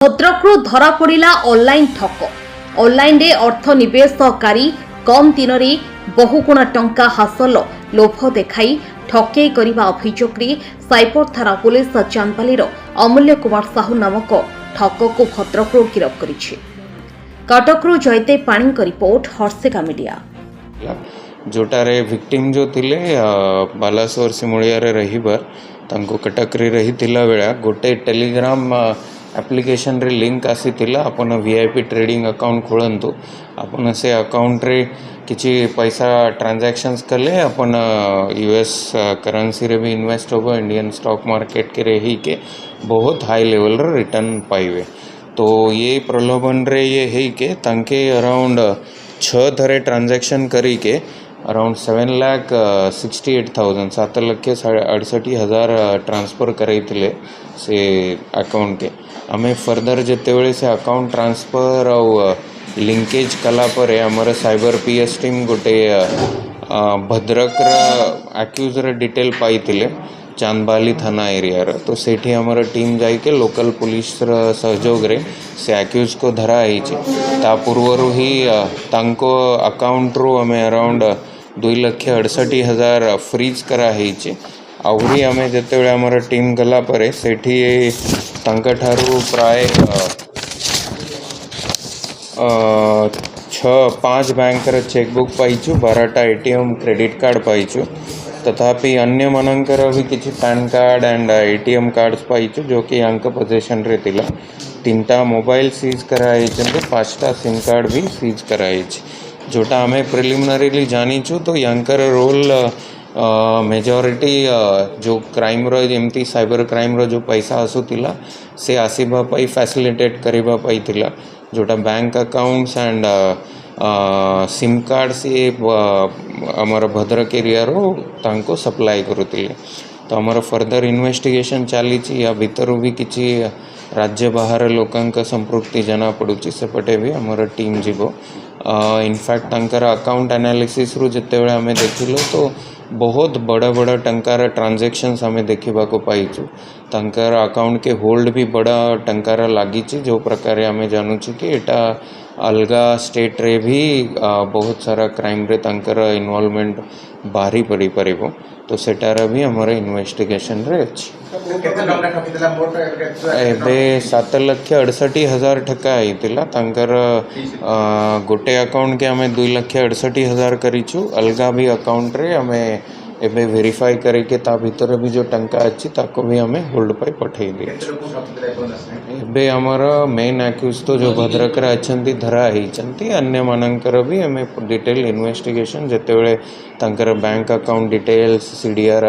भद्रकରୁ ଧରା ପଡ଼ିଲା ଅନଲାଇନ୍ ଠକ। ଅନଲାଇନରେ ଅର୍ଥ ନିବେଶକାରୀ କମ୍ ଦିନରେ ବହୁଗୁଣ ଟଙ୍କା ହାସଲ ଲୋଭ ଦେଖାଇ ଠକେଇ କରିବା ଅଭିଯୋଗରେ ସାଇବର ଥାନା ପୁଲିସ ଚାନ୍ଦବାଲିର ଅମୂଲ୍ୟ କୁମାର ସାହୁ ନାମକ ଠକକୁ ଭଦ୍ରକରୁ ଗିରଫ କରିଛି। କଟକରୁ ଜୟଦେବ ପାଣିଙ୍କ ରିପୋର୍ଟ ହର୍ଷିକା ମିଡିଆ। जोटारे विक्टिम जो थिले बालासोर सिमुलियारे रहिबार तांको कटकरी रहितिला बेला गोटे टेलीग्राम एप्लिकेशन रे लिंक आसीतिला अपन वीआईपी ट्रेडिंग अकाउंट खोलंतु अपन से अकाउंट रे किछि पैसा ट्रांजैक्शंस कले अपन यूएस करेंसी रे भी इन्वेस्ट होबो इंडियन स्टॉक मार्केट के रही के बहुत हाई लेवल रे रिटर्न पाइबे। तो ये प्रलोभन रे ये है के तांके अराउंड 6 थरे ट्रांजैक्शन करी के अराउंड 7,68,000 7,68,000 ट्रांसफर करते से अकाउंट के आमे फर्दर जिते बड़े से अकाउंट ट्रांसफर और लिंकेज कला पर आमर साइबर पीएस टीम गोटे भद्रक एक्यूज डिटेल पाई चांदबाली थाना एरिया तो सेठी आमर टीम जाके लोकल पुलिस सहयोग रे से एक्यूज को धरा है पूर्वर ही तांको अकाउंट रू आमे अराउंड 2,68,000 फ्रीज करा है। आहरी आमे जते आमर टीम गला परे सेठी तांका ठारू प्राय 5 बैंक चेकबुक पाइचु 12टा एटीएम क्रेडिट कार्ड पाइचु तथापि अन्य मनंकर भी किसी PAN card and ATM cards पाइचु जो कि यांक पोजेशन रे थिला 3टा मोबाइल सीज कराई 5टा सिम कार्ड भी सीज कराई जोटा आमे प्रिलिमिनरीली जानीचु तो यांकर रोल मेजॉरिटी जो क्राइम रो एमती साइबर क्राइम रो जो पैसा आसुतिला से आसीबा पाई फैसिलिटेट करिबा पाई थिला जोटा bank accounts and SIM card से आमर भद्रक एरिया रो तांको सप्लाई करुतिले। तो आमर फर्दर इन्वेस्टिगेशन चली या भीतर भी किसी राज्य बाहर लोकांक संपृक्ति जना पड़ुची सेपटे भी आमर टीम जीवो। इनफैक्ट तांकर अकाउंट एनालिसिस रु जिते बेले आमे देखिलो तो बहुत बड़ा बड़ा टंकार ट्रांजैक्शंस आमे देखिबा को पाइचु तांकर अकाउंट के होल्ड भी बड़ा टंकार लागी जो प्रकार आमे जानू कि एटा अलगा स्टेट रे भी बहुत सारा क्राइम रे तांकर इन्वॉल्वमेंट बाहरी पड़ी परिबो तो सेटार भी हमर इन्वेस्टिगेशन रे अछि। एबे 7,68,000 ठका आइतिला तांकर गोटे अकाउंट के हमें 2,68,000 करिछु अलगा भी अकाउंट रे हमें एबे वेरीफाई करे के ता भीतर भी जो टंका अछि ताको भी हमें होल्ड पाई पठेई दे। एबे हमर मेन एक्यूज तो जो भद्रक रे अछंती धरा हिचंती अन्य मानंकर भी हमें डिटेल इन्वेस्टिगेशन जते बेले तांकर बैंक अकाउंट डिटेल्स सीडीआर